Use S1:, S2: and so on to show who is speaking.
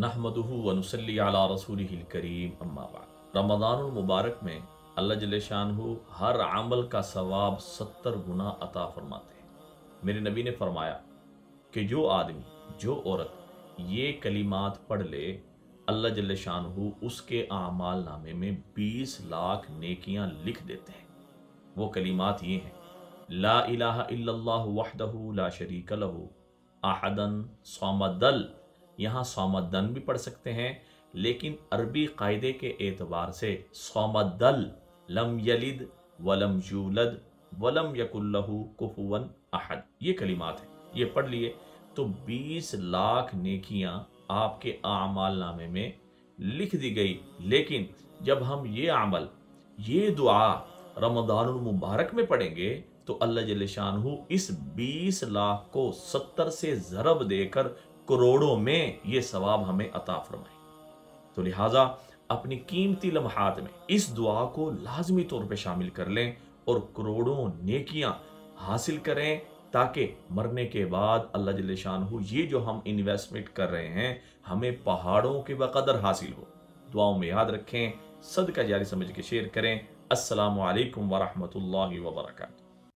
S1: नहमदुहु व नुसल्ली अला रसूलिहिल करीम अम्मा बाद। रमज़ानुल मुबारक में अल्लाह जल्ले शानहु हर अमल का सवाब 70 गुना अता फरमाते हैं। मेरे नबी ने फरमाया कि जो आदमी, जो औरत ये कलिमात पढ़ ले, अल्लाह जल्ले शानहु उसके आमाल नामे में 20 लाख नेकियां लिख देते हैं। वो कलिमात ये हैं, ला इलाहा इल्लल्लाह वहदहु ला शरीक लहु अहदन समदल। यहाँ समदन भी पढ़ सकते हैं, लेकिन अरबी कायदे के एतबार से समदल, लम यलिद वलम यूलद वलम यकुल्लहु कुफुवन अहद, ये कलिमात हैं। ये पढ़ लिए तो 20 लाख नेकियां आपके आमाल नामे में लिख दी गई। लेकिन जब हम ये अमल, ये दुआ रमज़ानुल मुबारक में पढ़ेंगे तो अल्लाह जल्ले शानहु इस 20 लाख को 70 से ज़रब देकर करोड़ों में ये सवाब हमें अता फरमाए। तो लिहाजा अपनी कीमती लम्हात में इस दुआ को लाजमी तौर पे शामिल कर लें और करोड़ों नेकियां हासिल करें, ताकि मरने के बाद अल्लाह जल्ले शानहु ये जो हम इन्वेस्टमेंट कर रहे हैं हमें पहाड़ों के बकदर हासिल हो। दुआओं में याद रखें, सदका जारी समझ के शेयर करें। अस्सलामु अलैकुम व रहमतुल्लाहि व बरकातुहू।